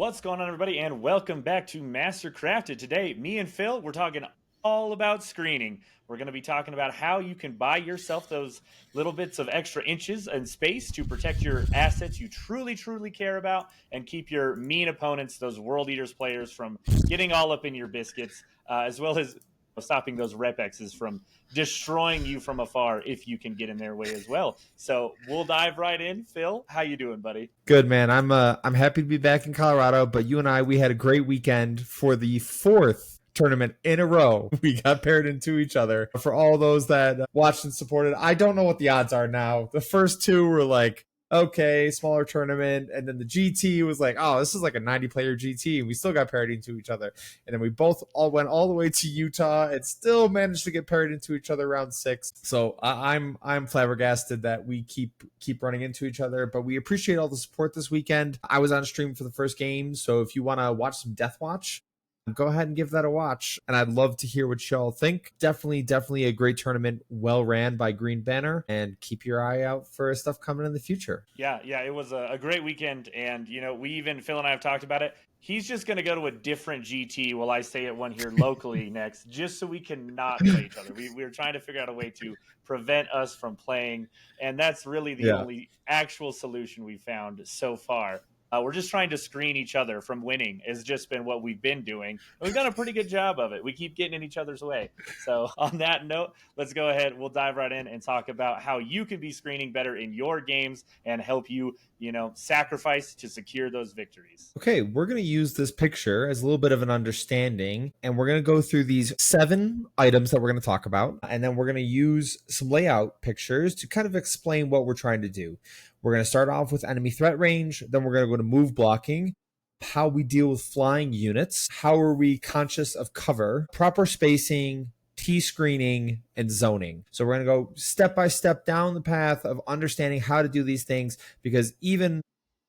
What's going on, everybody, and welcome back to Master Crafted. Today, me and Phil, we're talking all about screening. We're going to be talking about how you can buy yourself those little bits of extra inches and space to protect your assets you truly care about and keep your mean opponents, those World Eaters players, from getting all up in your biscuits, as well as stopping those rep X's from destroying you from afar if you can get in their way as well. So we'll dive right in. Phil, how you doing, buddy? Good, man. I'm happy to be back in Colorado, but you and I, we had a great weekend for the fourth tournament in a row. We got paired into each other. For all those that watched and supported, I don't know what the odds are now. The first two were like, okay, smaller tournament, and then the GT was like, oh, this is like a 90-player GT, and we still got paired into each other. And then we both all went all the way to Utah and still managed to get paired into each other round 6. So I'm flabbergasted that we keep running into each other, but we appreciate all the support this weekend. I was on stream for the first game, so if you want to watch some Death Watch, go ahead and give that a watch, and I'd love to hear what y'all think. Definitely a great tournament, well ran by Green Banner, and keep your eye out for stuff coming in the future. Yeah, it was a great weekend, and Phil and I have talked about it. He's just going to go to a different GT while I stay at one here locally next, just so we can not play each other. We're trying to figure out a way to prevent us from playing, and that's really the only actual solution we've found so far. We're just trying to screen each other from winning. Has just been what we've been doing. We've done a pretty good job of it. We keep getting in each other's way. So on that note, let's go ahead. We'll dive right in and talk about how you can be screening better in your games and help you, sacrifice to secure those victories. Okay, we're going to use this picture as a little bit of an understanding, and we're going to go through these 7 items that we're going to talk about, and then we're going to use some layout pictures to kind of explain what we're trying to do. We're going to start off with enemy threat range, then we're going to go to move blocking, how we deal with flying units, how are we conscious of cover, proper spacing, T-screening, and zoning. So we're going to go step by step down the path of understanding how to do these things, because even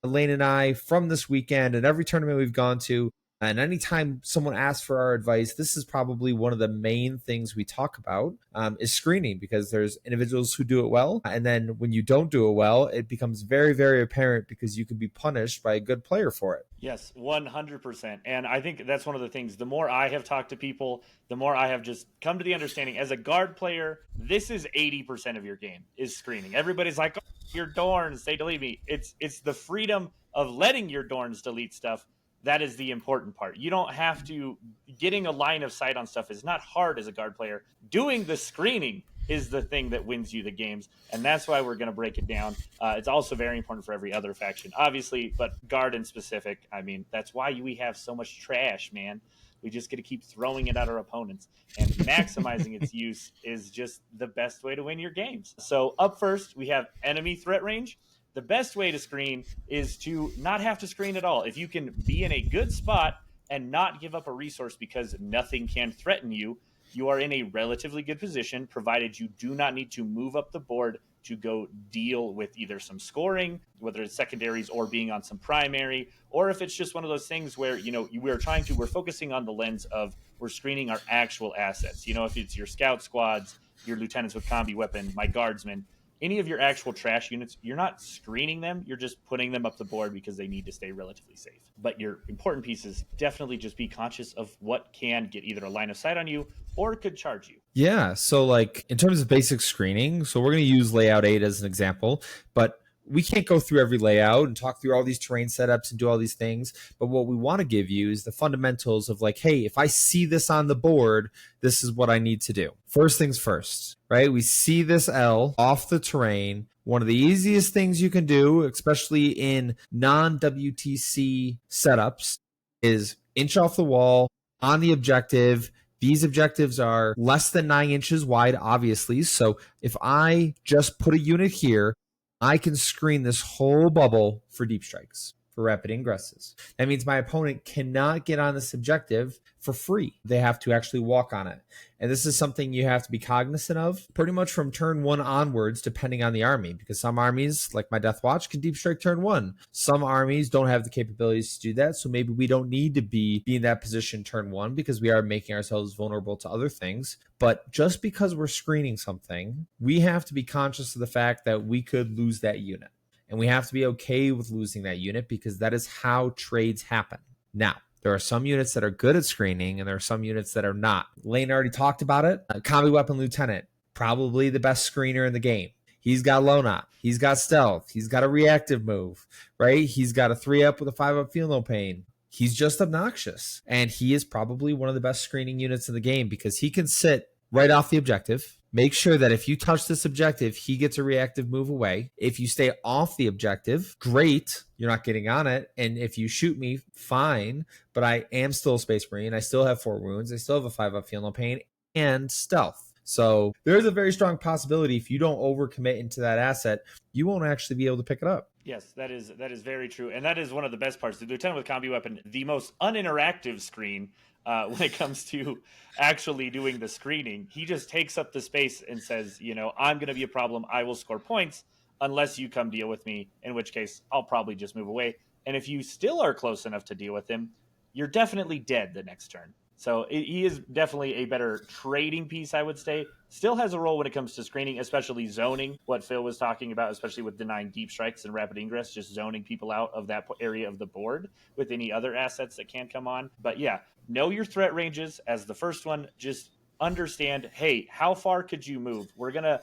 Elaine and I, from this weekend and every tournament we've gone to, and anytime someone asks for our advice, this is probably one of the main things we talk about is screening, because there's individuals who do it well. And then when you don't do it well, it becomes very apparent because you can be punished by a good player for it. Yes, 100%. And I think that's one of the things. The more I have talked to people, the more I have just come to the understanding as a guard player, this is 80% of your game is screening. Everybody's like, oh, your Dorns, they delete me. It's the freedom of letting your Dorns delete stuff. That is the important part. You don't have to. Getting a line of sight on stuff is not hard as a guard player. Doing the screening is the thing that wins you the games, and that's why we're going to break it down. It's also very important for every other faction, obviously, but guard in specific. I mean, that's why we have so much trash, man. We just get to keep throwing it at our opponents, and maximizing its use is just the best way to win your games. So up first, we have enemy threat range. The best way to screen is to not have to screen at all. If you can be in a good spot and not give up a resource because nothing can threaten you, you are in a relatively good position, provided you do not need to move up the board to go deal with either some scoring, whether it's secondaries or being on some primary, or if it's just one of those things where, we're focusing on the lens of we're screening our actual assets. If it's your scout squads, your lieutenants with combi weapon, my guardsmen, any of your actual trash units, you're not screening them. You're just putting them up the board because they need to stay relatively safe. But your important pieces, definitely just be conscious of what can get either a line of sight on you or could charge you. Yeah, so like in terms of basic screening, so we're going to use layout 8 as an example, but we can't go through every layout and talk through all these terrain setups and do all these things. But what we want to give you is the fundamentals of like, hey, if I see this on the board, this is what I need to do. First things first, right? We see this L off the terrain. One of the easiest things you can do, especially in non-WTC setups, is inch off the wall on the objective. These objectives are less than 9 inches wide, obviously. So if I just put a unit here, I can screen this whole bubble for deep strikes, for rapid ingresses. That means my opponent cannot get on this objective for free. They have to actually walk on it. And this is something you have to be cognizant of pretty much from turn 1 onwards, depending on the army, because some armies, like my Death Watch, can deep strike turn 1. Some armies don't have the capabilities to do that, so maybe we don't need to be in that position turn 1 because we are making ourselves vulnerable to other things. But just because we're screening something, we have to be conscious of the fact that we could lose that unit. And we have to be okay with losing that unit because that is how trades happen. Now, there are some units that are good at screening, and there are some units that are not. Lane already talked about it. Combi Weapon Lieutenant, probably the best screener in the game. He's got low knot. He's got stealth. He's got a reactive move, right? He's got a 3-up with a 5-up feel no pain. He's just obnoxious. And he is probably one of the best screening units in the game because he can sit right off the objective. Make sure that if you touch this objective, he gets a reactive move away. If you stay off the objective, great, you're not getting on it. And if you shoot me, fine, but I am still a Space Marine. I still have 4 wounds. I still have a 5-up feel no pain and stealth. So there's a very strong possibility if you don't overcommit into that asset, you won't actually be able to pick it up. Yes, that is very true. And that is one of the best parts. The Lieutenant with Combi Weapon, the most uninteractive screen when it comes to actually doing the screening. He just takes up the space and says, I'm going to be a problem. I will score points unless you come deal with me, in which case I'll probably just move away. And if you still are close enough to deal with him, you're definitely dead the next turn. So he is definitely a better trading piece, I would say. Still has a role when it comes to screening, especially zoning, what Phil was talking about, especially with denying deep strikes and rapid ingress, just zoning people out of that area of the board with any other assets that can come on. But yeah, know your threat ranges as the first one. Just understand, hey, how far could you move? We're going to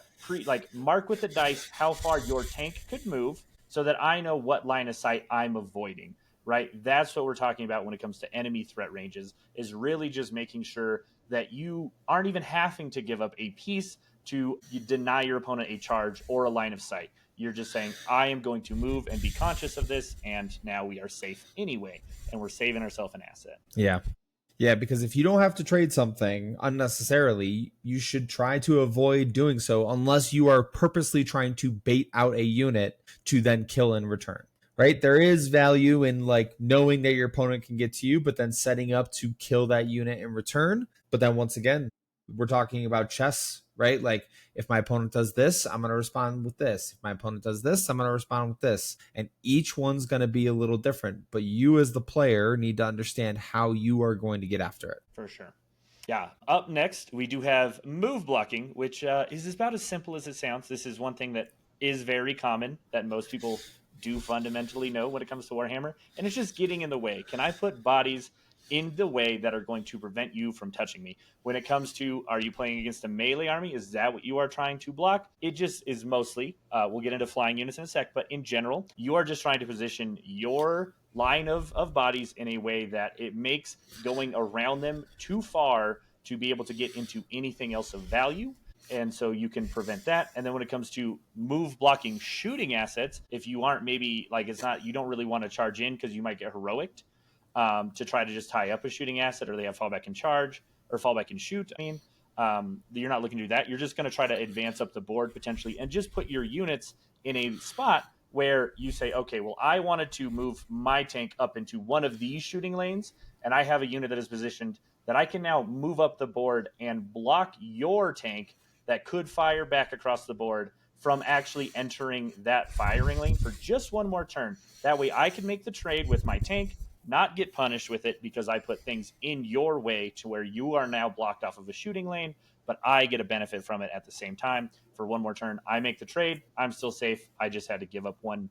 mark with the dice how far your tank could move so that I know what line of sight I'm avoiding. Right? That's what we're talking about when it comes to enemy threat ranges, is really just making sure that you aren't even having to give up a piece to deny your opponent a charge or a line of sight. You're just saying, I am going to move and be conscious of this, and now we are safe anyway, and we're saving ourselves an asset. Yeah. Yeah, because if you don't have to trade something unnecessarily, you should try to avoid doing so unless you are purposely trying to bait out a unit to then kill in return. Right? There is value in knowing that your opponent can get to you, but then setting up to kill that unit in return. But then once again, we're talking about chess, right? Like if my opponent does this, I'm going to respond with this. If my opponent does this, I'm going to respond with this. And each one's going to be a little different, but you as the player need to understand how you are going to get after it. For sure. Yeah. Up next, we do have move blocking, which is about as simple as it sounds. This is one thing that is very common that most people do fundamentally know when it comes to Warhammer, and it's just getting in the way. Can I put bodies in the way that are going to prevent you from touching me? When it comes to, are you playing against a melee army? Is that what you are trying to block? It just is mostly, we'll get into flying units in a sec, but in general, you are just trying to position your line of bodies in a way that it makes going around them too far to be able to get into anything else of value. And so you can prevent that. And then when it comes to move blocking shooting assets, if you aren't maybe you don't really want to charge in because you might get heroic to try to just tie up a shooting asset, or they have fallback and charge or fallback and shoot. You're not looking to do that. You're just going to try to advance up the board potentially and just put your units in a spot where you say, okay, well, I wanted to move my tank up into one of these shooting lanes, and I have a unit that is positioned that I can now move up the board and block your tank that could fire back across the board from actually entering that firing lane for just one more turn. That way I can make the trade with my tank, not get punished with it because I put things in your way to where you are now blocked off of a shooting lane, but I get a benefit from it at the same time. For one more turn, I make the trade. I'm still safe. I just had to give up one,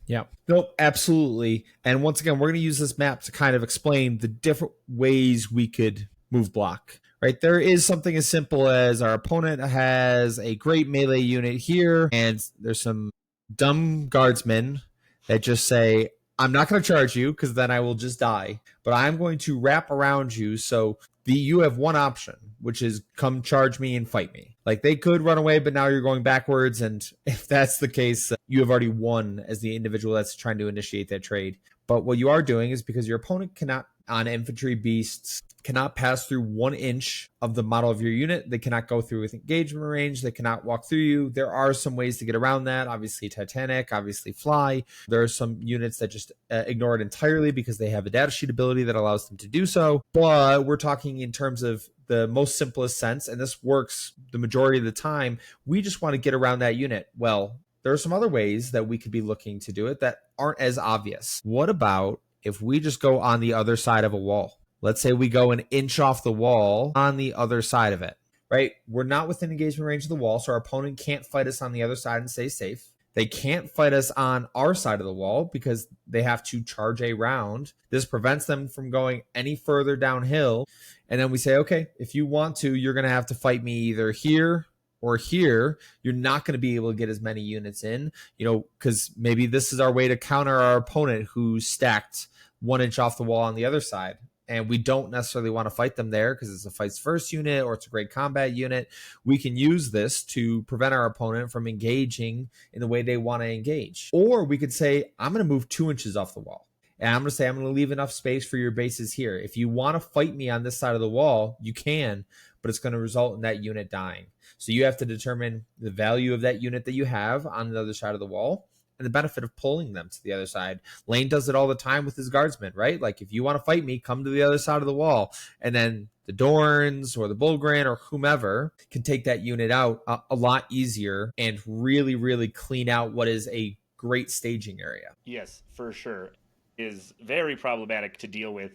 Yeah, no, absolutely. And once again, we're going to use this map to kind of explain the different ways we could move block. Right, there is something as simple as our opponent has a great melee unit here, and there's some dumb guardsmen that just say, I'm not going to charge you because then I will just die, but I'm going to wrap around you. So you have one option, which is come charge me and fight me. They could run away, but now you're going backwards. And if that's the case, you have already won as the individual that's trying to initiate that trade. But what you are doing is because your opponent cannot, on infantry beasts, cannot pass through 1 inch of the model of your unit. They cannot go through with engagement range. They cannot walk through you. There are some ways to get around that. Obviously Titanic, obviously Fly. There are some units that just ignore it entirely because they have a data sheet ability that allows them to do so. But we're talking in terms of the most simplest sense, and this works the majority of the time. We just want to get around that unit. Well, there are some other ways that we could be looking to do it that aren't as obvious. What about if we just go on the other side of a wall? Let's say we go 1 inch off the wall on the other side of it, right? We're not within engagement range of the wall, so our opponent can't fight us on the other side and stay safe. They can't fight us on our side of the wall because they have to charge a round. This prevents them from going any further downhill. And then we say, okay, if you want to, you're going to have to fight me either here or here. You're not going to be able to get as many units in, because maybe this is our way to counter our opponent who's stacked 1 inch off the wall on the other side. And we don't necessarily want to fight them there because it's a fights first unit or it's a great combat unit. We can use this to prevent our opponent from engaging in the way they want to engage. Or we could say, I'm going to move 2 inches off the wall. And I'm going to say, I'm going to leave enough space for your bases here. If you want to fight me on this side of the wall, you can, but it's going to result in that unit dying. So you have to determine the value of that unit that you have on the other side of the wall and the benefit of pulling them to the other side. Lane does it all the time with his guardsmen, right? Like, if you want to fight me, come to the other side of the wall. And then the Dorns or the Bullgren or whomever can take that unit out a lot easier and really, really clean out what is a great staging area. Yes, for sure. Is very problematic to deal with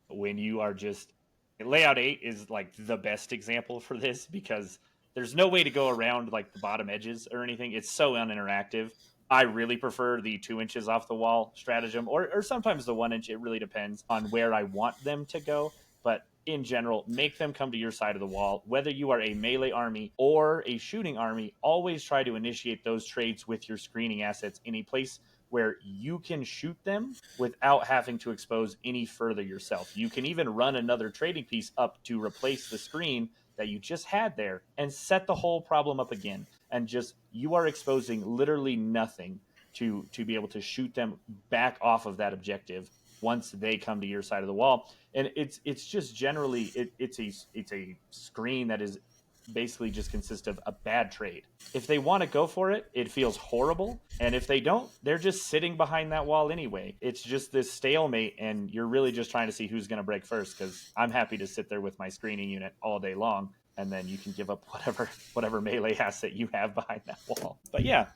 when you are just... Layout 8 is like the best example for this because there's no way to go around like the bottom edges or anything. It's so uninteractive. I really prefer the 2 inches off the wall stratagem, or sometimes the 1 inch. It really depends on where I want them to go. But in general, make them come to your side of the wall. Whether you are a melee army or a shooting army, always try to initiate those trades with your screening assets in a place where you can shoot them without having to expose any further yourself. You can even run another trading piece up to replace the screen that you just had there and set the whole problem up again. And just, you are exposing literally nothing to be able to shoot them back off of that objective once they come to your side of the wall. And it's just generally, it's a screen that is basically just consists of a bad trade. If they want to go for it, it feels horrible. And if they don't, they're just sitting behind that wall anyway. It's just this stalemate, and you're really just trying to see who's going to break first, because I'm happy to sit there with my screening unit all day long, and then you can give up whatever melee asset you have behind that wall. But yeah,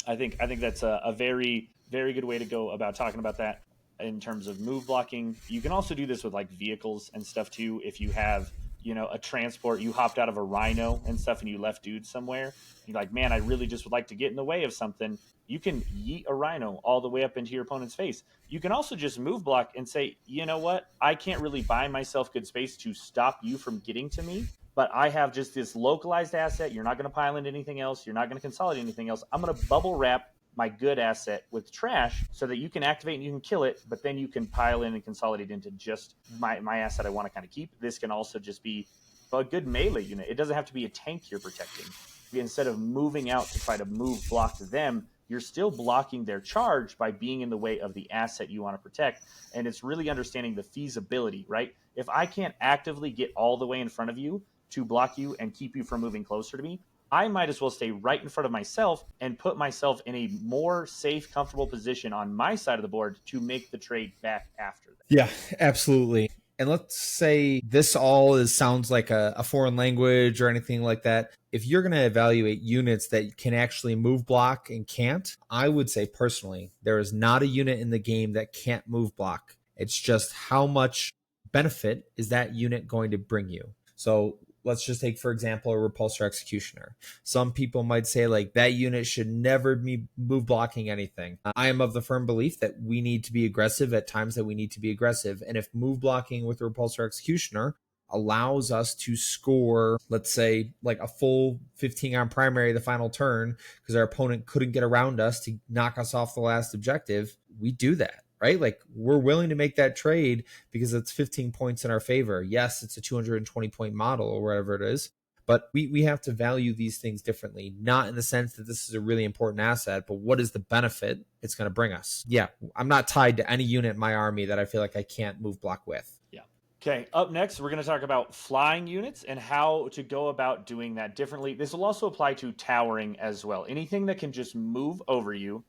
I think that's a very, very good way to go about talking about that in terms of move blocking. You can also do this with like vehicles and stuff too. If you have a transport, you hopped out of a rhino and stuff and you left dudes somewhere, you're like, man, I really just would like to get in the way of something. You can yeet a rhino all the way up into your opponent's face. You can also just move block and say, you know what, I can't really buy myself good space to stop you from getting to me, but I have just this localized asset. You're not going to pile into anything else. You're not going to consolidate anything else. I'm going to bubble wrap my good asset with trash so that you can activate and you can kill it, but then you can pile in and consolidate into just my asset I want to kind of keep. This can also just be a good melee unit. It doesn't have to be a tank you're protecting. Instead of moving out to try to move block them, you're still blocking their charge by being in the way of the asset you want to protect. And it's really understanding the feasibility, right? If I can't actively get all the way in front of you to block you and keep you from moving closer to me, I might as well stay right in front of myself and put myself in a more safe, comfortable position on my side of the board to make the trade back after that. Yeah, absolutely. And let's say this all sounds like a foreign language or anything like that. If you're going to evaluate units that can actually move block and can't, I would say personally, there is not a unit in the game that can't move block. It's just how much benefit is that unit going to bring you. So let's just take, for example, a repulsor executioner. Some people might say like that unit should never be move blocking anything. I am of the firm belief that we need to be aggressive at times that we need to be aggressive. And if move blocking with a repulsor executioner allows us to score, let's say like a full 15 on primary the final turn because our opponent couldn't get around us to knock us off the last objective, we do that. Right? Like we're willing to make that trade because it's 15 points in our favor. Yes, it's a 220 point model or whatever it is, but we have to value these things differently, not in the sense that this is a really important asset, but what is the benefit it's going to bring us? Yeah, I'm not tied to any unit in my army that I feel like I can't move block with. Yeah. Okay, up next, we're going to talk about flying units and how to go about doing that differently. This will also apply to towering as well. Anything that can just move over you.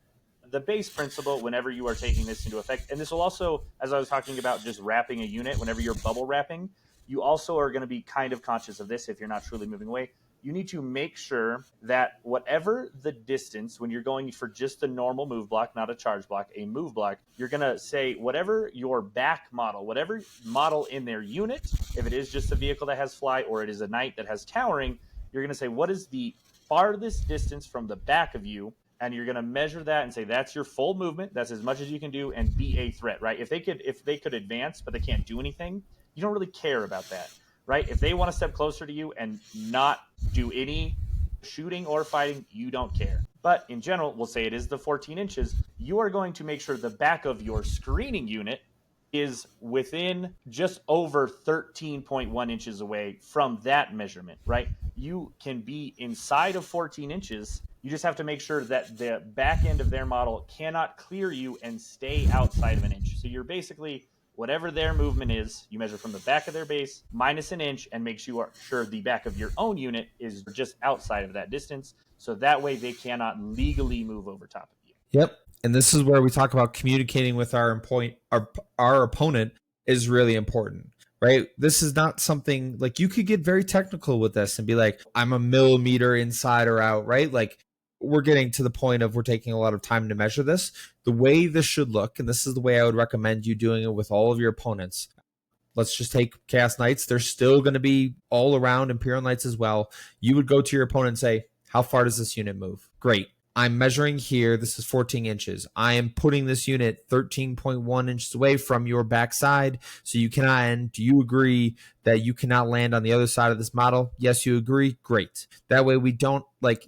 The base principle whenever you are taking this into effect, and this will also, as I was talking about just wrapping a unit, whenever you're bubble wrapping, you also are going to be kind of conscious of this if you're not truly moving away. You need to make sure that whatever the distance, when you're going for just the normal move block, not a charge block, a move block, you're going to say whatever your back model, whatever model in their unit, if it is just a vehicle that has fly or it is a knight that has towering, you're going to say what is the farthest distance from the back of you and you're going to measure that and say that's your full movement, that's as much as you can do, and be a threat, right? If they could advance but they can't do anything, you don't really care about that, right? If they want to step closer to you and not do any shooting or fighting, you don't care. But in general, we'll say it is the 14 inches. You are going to make sure the back of your screening unit is within just over 13.1 inches away from that measurement, right? You can be inside of 14 inches. You just have to make sure that the back end of their model cannot clear you and stay outside of an inch. So you're basically, whatever their movement is, you measure from the back of their base minus an inch and make sure the back of your own unit is just outside of that distance. So that way they cannot legally move over top of you. Yep. And this is where we talk about communicating with our opponent is really important, right? This is not something like you could get very technical with this and be like, I'm a millimeter inside or out, right? Like we're getting to the point of we're taking a lot of time to measure this. The way this should look, and this is the way I would recommend you doing it with all of your opponents. Let's just take Chaos Knights. They're still going to be all around Imperial Knights as well. You would go to your opponent and say, how far does this unit move? Great. I'm measuring here. This is 14 inches. I am putting this unit 13.1 inches away from your backside, so you cannot end. Do you agree that you cannot land on the other side of this model? Yes, you agree? Great. That way we don't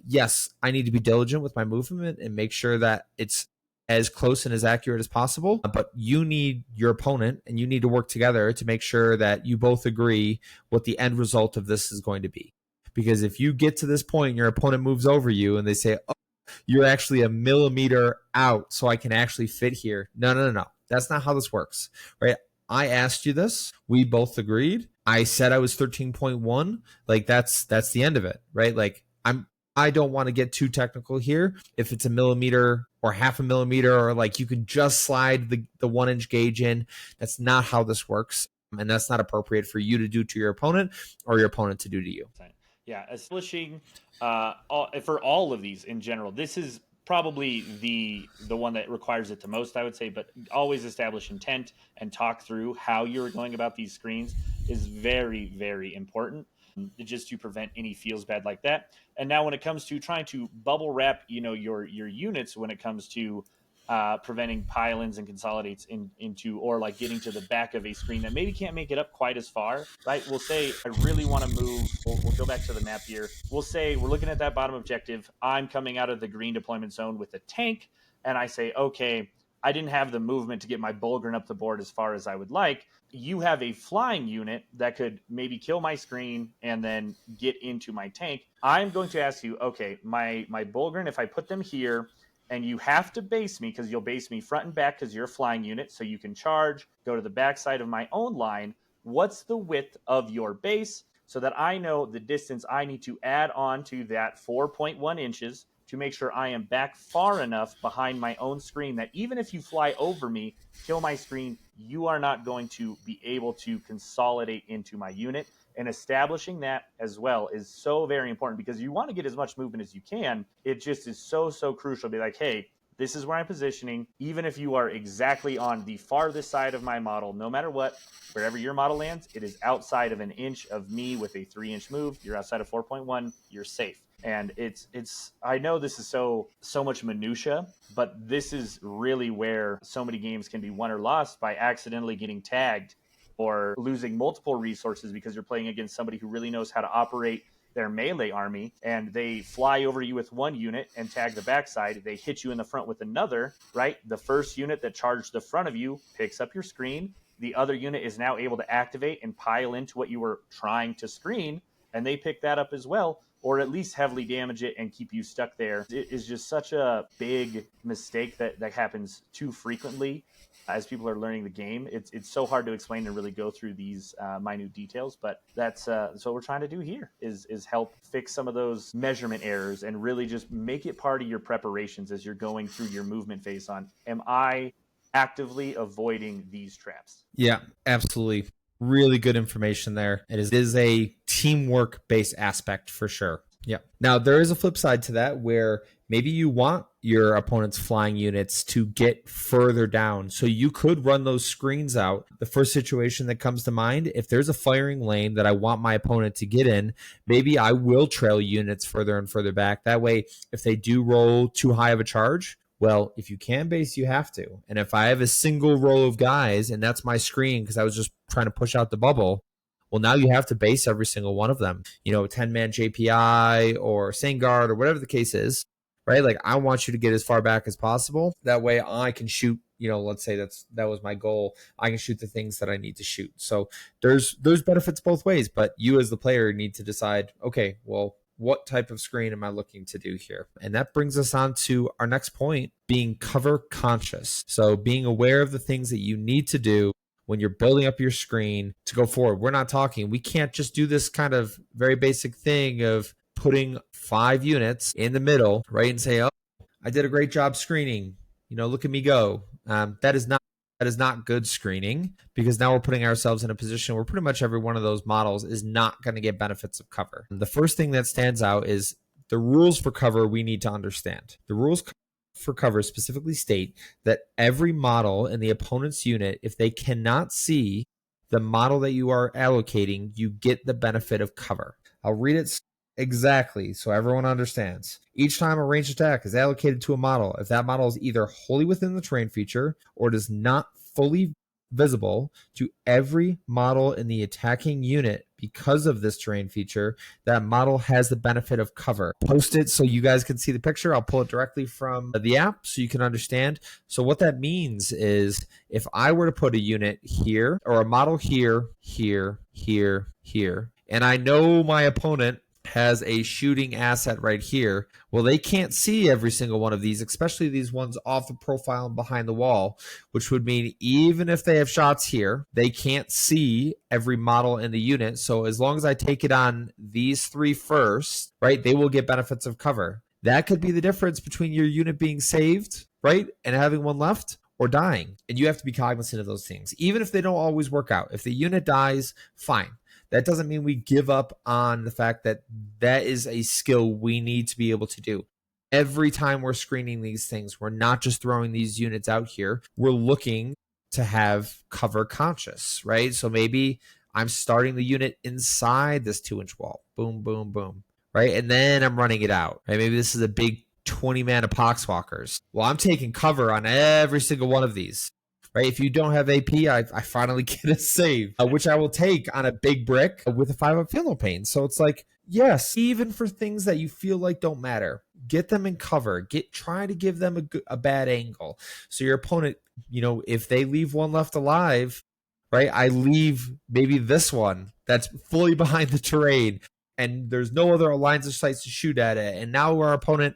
yes, I need to be diligent with my movement and make sure that it's as close and as accurate as possible, but you need your opponent and you need to work together to make sure that you both agree what the end result of this is going to be. Because if you get to this point and your opponent moves over you and they say, oh, you're actually a millimeter out, so I can actually fit here. No. That's not how this works, right? I asked you this. We both agreed. I said I was 13.1. That's the end of it, right? I don't want to get too technical here. If it's a millimeter or half a millimeter, or you can just slide the 1 inch gauge in, that's not how this works. And that's not appropriate for you to do to your opponent or your opponent to do to you. Yeah, establishing for all of these in general, this is probably the one that requires it the most, I would say, but always establish intent and talk through how you're going about these screens is very, very important, just to prevent any feels bad like that. And now when it comes to trying to bubble wrap, your units, when it comes to preventing pile-ins and consolidates into or getting to the back of a screen that maybe can't make it up quite as far, right? We'll say I really want to move. We'll go back to the map here. We'll say we're looking at that bottom objective. I'm coming out of the green deployment zone with a tank, and I say, okay, I didn't have the movement to get my Bulgrin up the board as far as I would like. You have a flying unit that could maybe kill my screen and then get into my tank. I'm going to ask you, okay, my Bulgrin, if I put them here, and you have to base me because you'll base me front and back because you're a flying unit, so you can charge, go to the backside of my own line. What's the width of your base so that I know the distance I need to add on to that 4.1 inches to make sure I am back far enough behind my own screen that even if you fly over me, kill my screen, you are not going to be able to consolidate into my unit. And establishing that as well is so very important because you want to get as much movement as you can. It just is so crucial to be like, hey, this is where I'm positioning. Even if you are exactly on the farthest side of my model, no matter what, wherever your model lands, it is outside of an inch of me with a 3-inch move. You're outside of 4.1, you're safe. And it's I know this is so much minutia, but this is really where so many games can be won or lost by accidentally getting tagged or losing multiple resources because you're playing against somebody who really knows how to operate their melee army, and they fly over you with one unit and tag the backside. They hit you in the front with another, right? The first unit that charged the front of you picks up your screen. The other unit is now able to activate and pile into what you were trying to screen, and they pick that up as well, or at least heavily damage it and keep you stuck there. It is just such a big mistake that happens too frequently as people are learning the game. It's so hard to explain and really go through these minute details, but that's what we're trying to do here is help fix some of those measurement errors and really just make it part of your preparations as you're going through your movement phase on, am I actively avoiding these traps? Yeah, absolutely. Really good information there. It is a teamwork based aspect for sure. Yeah. Now there is a flip side to that where Maybe you want your opponent's flying units to get further down. So you could run those screens out. The first situation that comes to mind, if there's a firing lane that I want my opponent to get in, maybe I will trail units further and further back. That way, if they do roll too high of a charge, well, if you can base, you have to. And if I have a single row of guys and that's my screen because I was just trying to push out the bubble, well, now you have to base every single one of them. 10-man JPI or Sangard or whatever the case is, right? Like, I want you to get as far back as possible. That way I can shoot, let's say that was my goal. I can shoot the things that I need to shoot. So there's benefits both ways, but you as the player need to decide, okay, well, what type of screen am I looking to do here? And that brings us on to our next point, being cover conscious. So being aware of the things that you need to do when you're building up your screen to go forward. We can't just do this kind of very basic thing of putting 5 units in the middle, right? And say, oh, I did a great job screening. Look at me go. That is not good screening, because now we're putting ourselves in a position where pretty much every one of those models is not going to get benefits of cover. The first thing that stands out is the rules for cover we need to understand. The rules for cover specifically state that every model in the opponent's unit, if they cannot see the model that you are allocating, you get the benefit of cover. I'll read it exactly so everyone understands. Each time a ranged attack is allocated to a model, if that model is either wholly within the terrain feature or does not fully visible to every model in the attacking unit because of this terrain feature, that model has the benefit of cover. Post it so you guys can see the picture. I'll pull it directly from the app so you can understand. So what that means is if I were to put a unit here or a model here, here, and I know my opponent has a shooting asset right here, well, they can't see every single one of these, especially these ones off the profile and behind the wall, which would mean even if they have shots here, they can't see every model in the unit. So as long as I take it on these 3 first, right, they will get benefits of cover. That could be the difference between your unit being saved, right, and having one left, or dying. And you have to be cognizant of those things, even if they don't always work out. If the unit dies, fine. That doesn't mean we give up on the fact that that is a skill we need to be able to do. Every time we're screening these things, we're not just throwing these units out here. We're looking to have cover conscious, right? So maybe I'm starting the unit inside this 2-inch wall. Boom, boom, boom, right? And then I'm running it out, right? Maybe this is a big 20-man Poxwalkers. Well, I'm taking cover on every single one of these. Right? If you don't have AP, I finally get a save, which I will take on a big brick with a 5-up feel no pain. So it's like, yes, even for things that you feel like don't matter, get them in cover. Try to give them a bad angle. So your opponent, if they leave one left alive, right? I leave maybe this one that's fully behind the terrain, and there's no other lines of sight to shoot at it. And now our opponent,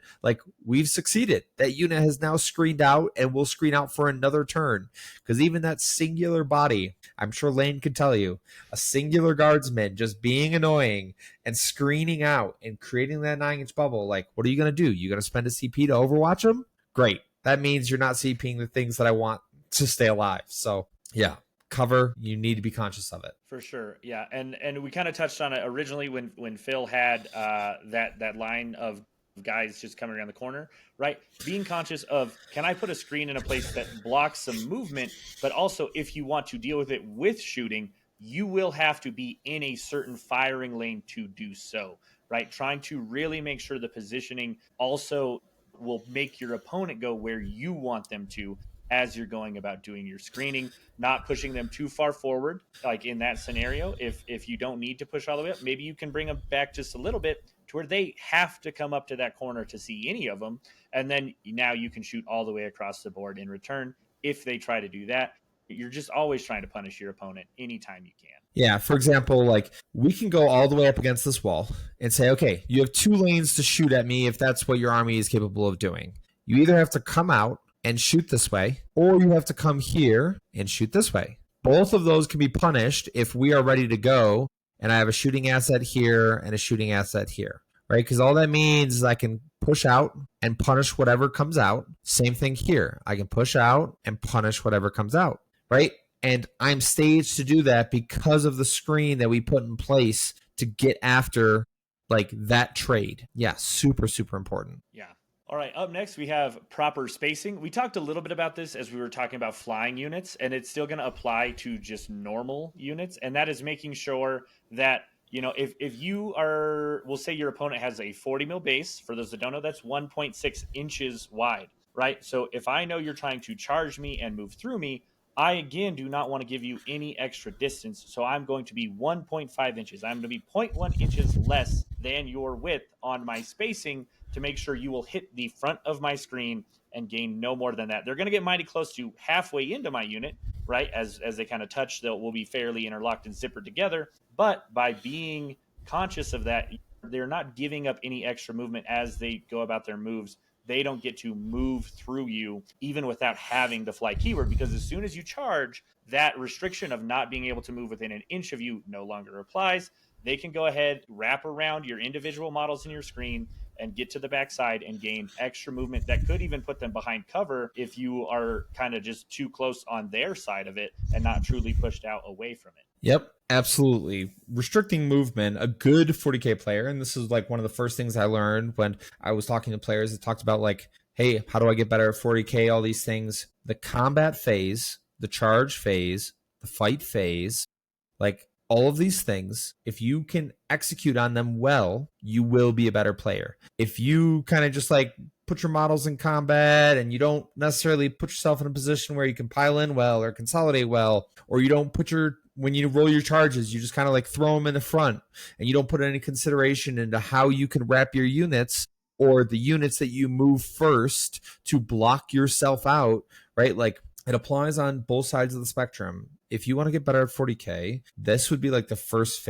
we've succeeded. That unit has now screened out and will screen out for another turn. Because even that singular body, I'm sure Lane could tell you, a singular guardsman just being annoying and screening out and creating that 9-inch bubble, what are you going to do? You going to spend a CP to overwatch them? Great. That means you're not CPing the things that I want to stay alive. So, yeah. Cover, you need to be conscious of it. For sure. Yeah. And we kind of touched on it originally when Phil had that line of guys just coming around the corner, right? Being conscious of, can I put a screen in a place that blocks some movement, but also if you want to deal with it with shooting, you will have to be in a certain firing lane to do so, right? Trying to really make sure the positioning also will make your opponent go where you want them to as you're going about doing your screening, not pushing them too far forward. Like in that scenario, if you don't need to push all the way up, maybe you can bring them back just a little bit to where they have to come up to that corner to see any of them. And then now you can shoot all the way across the board in return. If they try to do that, you're just always trying to punish your opponent anytime you can. Yeah, for example, we can go all the way up against this wall and say, okay, you have 2 lanes to shoot at me if that's what your army is capable of doing. You either have to come out and shoot this way, or you have to come here and shoot this way. Both of those can be punished if we are ready to go and I have a shooting asset here and a shooting asset here, right? Because all that means is I can push out and punish whatever comes out. Same thing here. I can push out and punish whatever comes out, right? And I'm staged to do that because of the screen that we put in place to get after that trade. Yeah, super, super important. Yeah. All right, up next we have proper spacing. We talked a little bit about this as we were talking about flying units, and it's still going to apply to just normal units, and that is making sure that, if you are, we'll say your opponent has a 40 mil base. For those that don't know, that's 1.6 inches wide, right? So if I know you're trying to charge me and move through me, I again do not want to give you any extra distance. So I'm going to be 1.5 inches. I'm going to be zero point 0.1 inches less than your width on my spacing to make sure you will hit the front of my screen and gain no more than that. They're going to get mighty close to halfway into my unit, right? As they kind of touch, will be fairly interlocked and zippered together. But by being conscious of that, they're not giving up any extra movement as they go about their moves. They don't get to move through you even without having the fly keyword, because as soon as you charge, that restriction of not being able to move within an inch of you no longer applies. They can go ahead, wrap around your individual models in your screen, and get to the backside and gain extra movement that could even put them behind cover if you are kind of just too close on their side of it and not truly pushed out away from it. Yep, absolutely. Restricting movement, a good 40K player, and this is like one of the first things I learned when I was talking to players that talked about like, hey, how do I get better at 40K, all these things. The combat phase, the charge phase, the fight phase, like all of these things, if you can execute on them well, you will be a better player. If you kind of just like put your models in combat and you don't necessarily put yourself in a position where you can pile in well or consolidate well, or you don't put when you roll your charges, you just kind of like throw them in the front and you don't put any consideration into how you can wrap your units or the units that you move first to block yourself out, right? Like it applies on both sides of the spectrum. If you want to get better at 40K, this would be like the first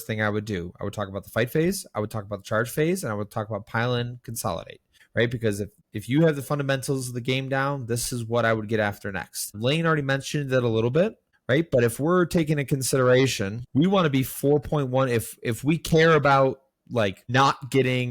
thing I would do. I would talk about the fight phase, I would talk about the charge phase, and I would talk about pile in, consolidate, right? Because if you have the fundamentals of the game down, this is what I would get after next. Lane already mentioned it a little bit, right? But if we're taking into consideration, we want to be 4.1. If we care about like not getting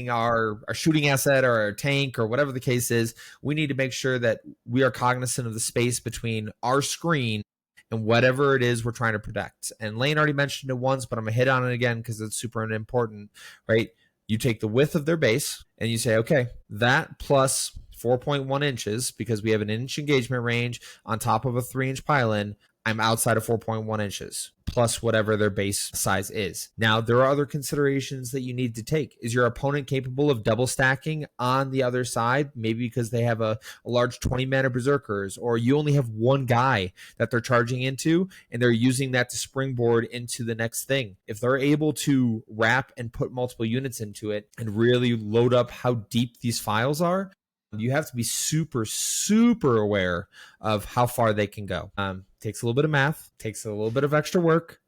our shooting asset or our tank or whatever the case is, we need to make sure that we are cognizant of the space between our screen and whatever it is we're trying to protect. And Lane already mentioned it once, but I'm gonna hit on it again because it's super important, right? You take the width of their base and you say, okay, that plus 4.1 inches, because we have an inch engagement range on top of a 3-inch pile-in, I'm outside of 4.1 inches plus whatever their base size is. Now, there are other considerations that you need to take. Is your opponent capable of double stacking on the other side? Maybe because they have a large 20 mana berserkers, or you only have one guy that they're charging into and they're using that to springboard into the next thing. If they're able to wrap and put multiple units into it and really load up how deep these files are, you have to be super, super aware of how far they can go. Takes a little bit of math, takes a little bit of extra work,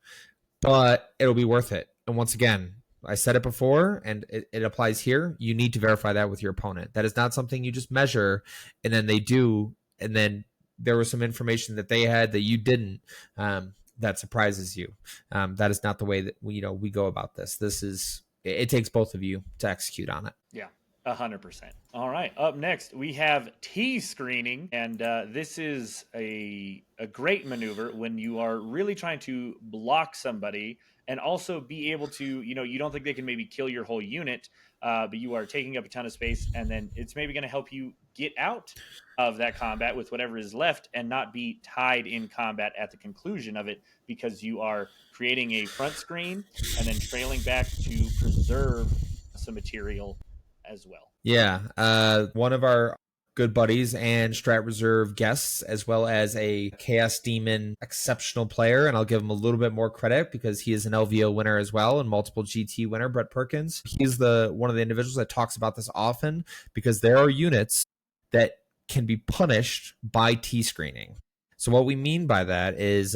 but it'll be worth it. And once again, I said it before, and it applies here. You need to verify that with your opponent. That is not something you just measure and then they do, and then there was some information that they had that you didn't, that surprises you. That is not the way that we go about this. It takes both of you to execute on it. Yeah. 100%. All right. Up next, we have T screening, and this is a great maneuver when you are really trying to block somebody and also be able to, you don't think they can maybe kill your whole unit, but you are taking up a ton of space, and then it's maybe going to help you get out of that combat with whatever is left and not be tied in combat at the conclusion of it, because you are creating a front screen and then trailing back to preserve some material as well. Yeah, one of our good buddies and Strat Reserve guests, as well as a Chaos Demon exceptional player, and I'll give him a little bit more credit because he is an LVO winner as well and multiple GT winner, Brett Perkins. He's one of the individuals that talks about this often, because there are units that can be punished by T screening. So what we mean by that is,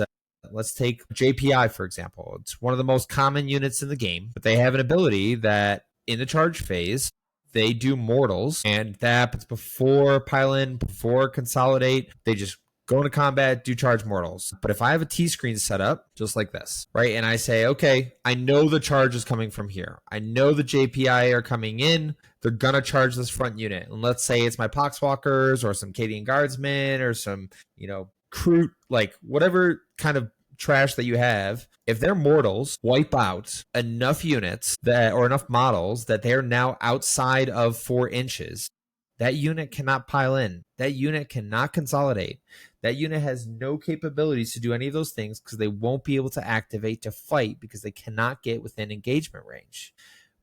let's take JPI, for example. It's one of the most common units in the game, but they have an ability that in the charge phase, they do mortals, and that happens before pile in, before consolidate. They just go into combat, do charge mortals. But if I have a T screen set up just like this, right, and I say, okay, I know the charge is coming from here. I know the JPI are coming in. They're going to charge this front unit. And let's say it's my Poxwalkers or some Cadian Guardsmen or some, Kroot, like whatever kind of trash that you have. If their mortals wipe out enough units or enough models that they're now outside of 4 inches, that unit cannot pile in. That unit cannot consolidate. That unit has no capabilities to do any of those things because they won't be able to activate to fight because they cannot get within engagement range.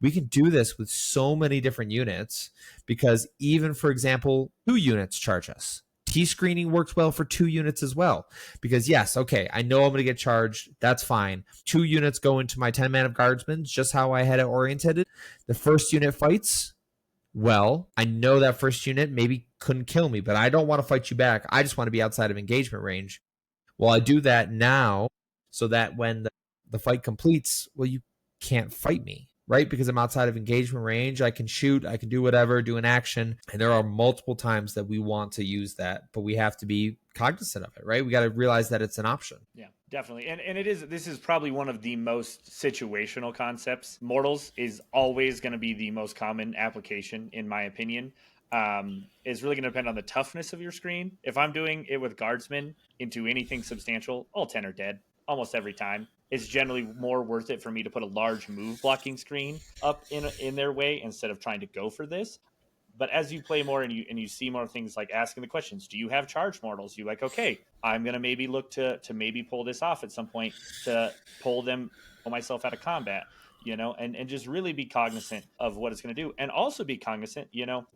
We can do this with so many different units because even, for example, 2 units charge us. T-screening works well for 2 units as well because, yes, okay, I know I'm going to get charged. That's fine. 2 units go into my 10 man of guardsmen, just how I had it oriented. The first unit fights. Well, I know that first unit maybe couldn't kill me, but I don't want to fight you back. I just want to be outside of engagement range. Well, I do that now so that when the fight completes, well, you can't fight me, right? Because I'm outside of engagement range. I can shoot, I can do whatever, do an action. And there are multiple times that we want to use that, but we have to be cognizant of it, right? We got to realize that it's an option. Yeah, definitely. And this is probably one of the most situational concepts. Mortals is always going to be the most common application, in my opinion. Is really going to depend on the toughness of your screen. If I'm doing it with guardsmen into anything substantial, all 10 are dead almost every time. It's generally more worth it for me to put a large move blocking screen up in their way instead of trying to go for this. But as you play more and you see more things like asking the questions, do you have charge mortals? You like, okay, I'm gonna maybe look to maybe pull this off at some point to pull myself out of combat, and just really be cognizant of what it's gonna do. And also be cognizant,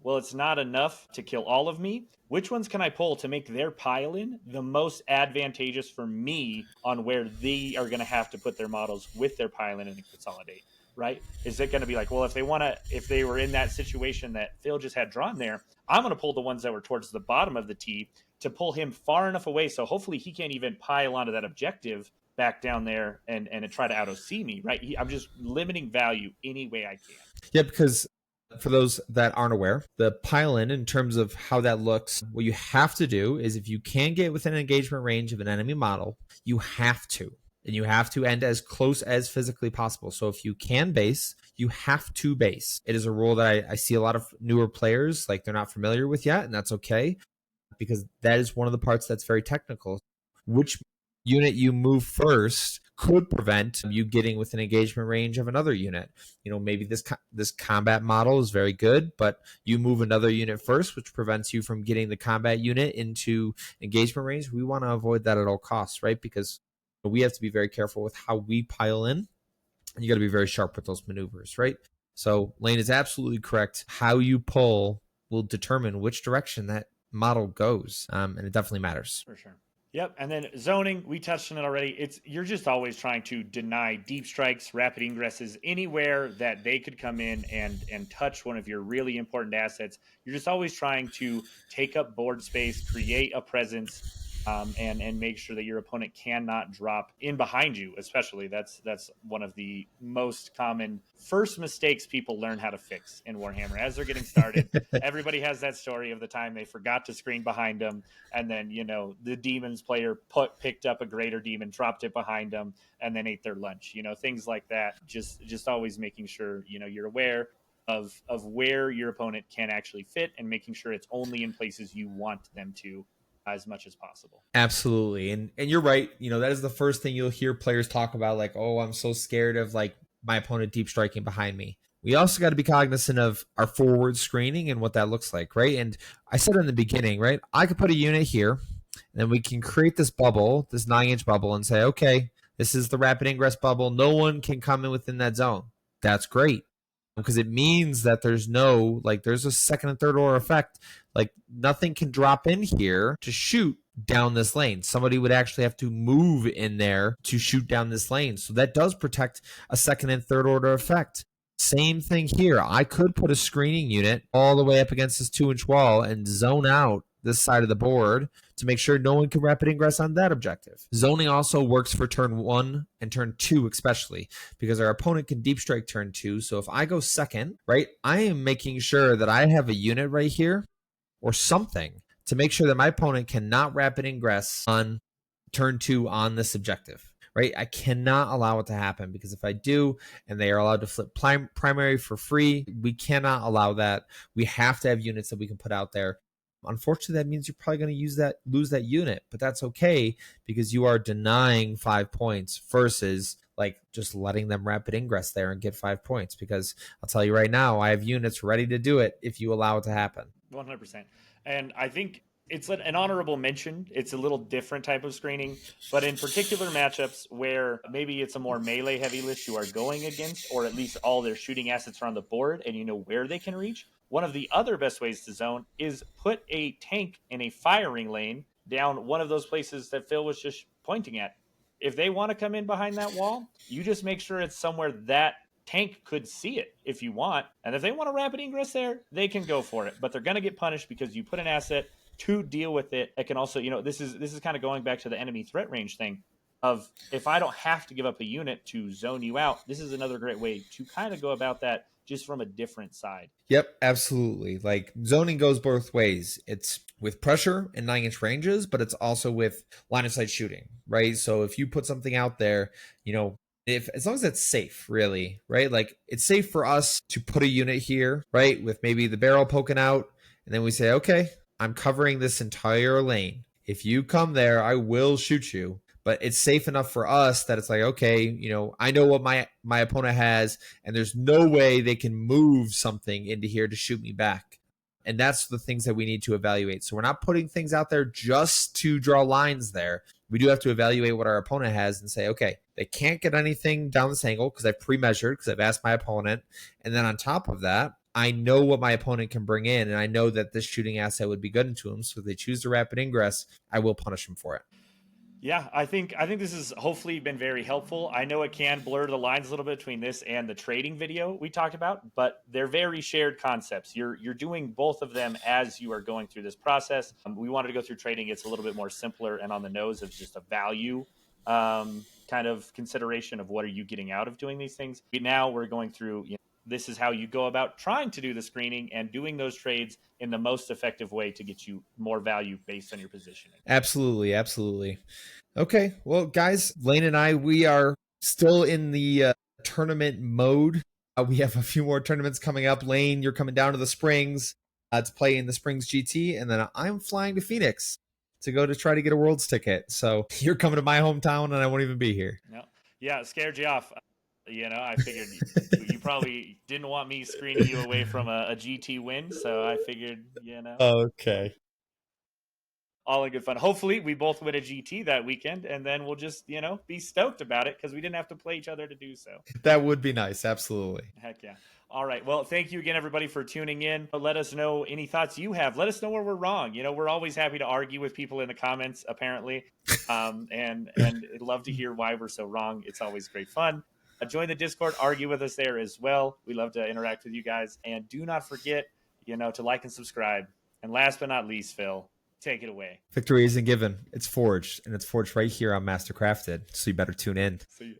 well, it's not enough to kill all of me. Which ones can I pull to make their pile-in the most advantageous for me on where they are gonna have to put their models with their pile-in and consolidate? Right? Is it going to be like, well, if they were in that situation that Phil just had drawn there, I'm going to pull the ones that were towards the bottom of the T to pull him far enough away so hopefully he can't even pile onto that objective back down there and try to out-OC me, right? I'm just limiting value any way I can. Yeah, because for those that aren't aware, the pile-in terms of how that looks, what you have to do is if you can get within engagement range of an enemy model, you have to. And you have to end as close as physically possible. So if you can base, you have to base. It is a rule that I see a lot of newer players, like they're not familiar with yet, and that's okay, because that is one of the parts that's very technical. Which unit you move first could prevent you getting within engagement range of another unit. Maybe this combat model is very good, but you move another unit first, which prevents you from getting the combat unit into engagement range. We want to avoid that at all costs, right? Because we have to be very careful with how we pile in. And you got to be very sharp with those maneuvers, right? So Lane is absolutely correct. How you pull will determine which direction that model goes. And it definitely matters. For sure. Yep. And then zoning, we touched on it already. You're just always trying to deny deep strikes, rapid ingresses, anywhere that they could come in and touch one of your really important assets. You're just always trying to take up board space, create a presence, and make sure that your opponent cannot drop in behind you. Especially that's one of the most common first mistakes people learn how to fix in Warhammer as they're getting started. Everybody has that story of the time they forgot to screen behind them, and then the demons player picked up a greater demon, dropped it behind them, and then ate their lunch. Things like that. Just always making sure you're aware of where your opponent can actually fit and making sure it's only in places you want them to as much as possible. Absolutely. And you're right. That is the first thing you'll hear players talk about, like, oh, I'm so scared of like my opponent deep striking behind me. We also got to be cognizant of our forward screening and what that looks like, right? And I said in the beginning, right, I could put a unit here and then we can create this bubble, this 9-inch bubble, and say, okay, this is the rapid ingress bubble. No one can come in within that zone. That's great, because it means that there's a second and third order effect. Like nothing can drop in here to shoot down this lane. Somebody would actually have to move in there to shoot down this lane. So that does protect a second and third order effect. Same thing here. I could put a screening unit all the way up against this 2-inch wall and zone out this side of the board to make sure no one can rapid ingress on that objective. Zoning also works for turn 1 and turn 2 especially, because our opponent can deep strike turn 2. So if I go second, right, I am making sure that I have a unit right here or something to make sure that my opponent cannot rapid ingress on turn 2 on this objective, right? I cannot allow it to happen, because if I do and they are allowed to flip primary for free, we cannot allow that. We have to have units that we can put out there. Unfortunately, that means you're probably going to lose that unit, but that's okay, because you are denying 5 points versus like just letting them rapid ingress there and get 5 points, because I'll tell you right now, I have units ready to do it if you allow it to happen. 100%. And I think it's an honorable mention. It's a little different type of screening, but in particular matchups where maybe it's a more melee heavy list you are going against, or at least all their shooting assets are on the board and you know where they can reach. One of the other best ways to zone is put a tank in a firing lane down one of those places that Phil was just pointing at. If they want to come in behind that wall, you just make sure it's somewhere that tank could see it if you want. And if they want to rapid ingress there, they can go for it. But they're going to get punished because you put an asset to deal with it. It can also, this is kind of going back to the enemy threat range thing of, if I don't have to give up a unit to zone you out, this is another great way to kind of go about that just from a different side. Yep, absolutely. Like zoning goes both ways. It's with pressure and 9-inch ranges, but it's also with line of sight shooting, right? So if you put something out there, if as long as it's safe, really, right? Like it's safe for us to put a unit here, right? With maybe the barrel poking out, and then we say, okay, I'm covering this entire lane. If you come there, I will shoot you. But it's safe enough for us that it's like, okay, I know what my opponent has, and there's no way they can move something into here to shoot me back. And that's the things that we need to evaluate. So we're not putting things out there just to draw lines there. We do have to evaluate what our opponent has and say, okay, they can't get anything down this angle because I've pre-measured, because I've asked my opponent. And then on top of that, I know what my opponent can bring in, and I know that this shooting asset would be good into them. So if they choose to rapid ingress, I will punish them for it. Yeah, I think this has hopefully been very helpful. I know it can blur the lines a little bit between this and the trading video we talked about, but they're very shared concepts. You're doing both of them as you are going through this process. We wanted to go through trading. It's a little bit more simpler and on the nose of just a value kind of consideration of what are you getting out of doing these things. Now we're going through, this is how you go about trying to do the screening and doing those trades in the most effective way to get you more value based on your positioning. Absolutely, absolutely. Okay, well, guys, Lane and I, we are still in the tournament mode. We have a few more tournaments coming up. Lane, you're coming down to the Springs to play in the Springs GT, and then I'm flying to Phoenix to go to try to get a Worlds ticket. So you're coming to my hometown, and I won't even be here. No, yeah, scared you off. I figured you probably didn't want me screening you away from a GT win, so I figured, Okay. All in good fun. Hopefully, we both win a GT that weekend, and then we'll just, be stoked about it because we didn't have to play each other to do so. That would be nice. Absolutely. Heck yeah. All right. Well, thank you again, everybody, for tuning in. Let us know any thoughts you have. Let us know where we're wrong. We're always happy to argue with people in the comments, apparently, and love to hear why we're so wrong. It's always great fun. Join the Discord, argue with us there as well. We love to interact with you guys. And do not forget, to like and subscribe. And last but not least, Phil, take it away. Victory isn't given. It's forged, and it's forged right here on Mastercrafted. So you better tune in. See you.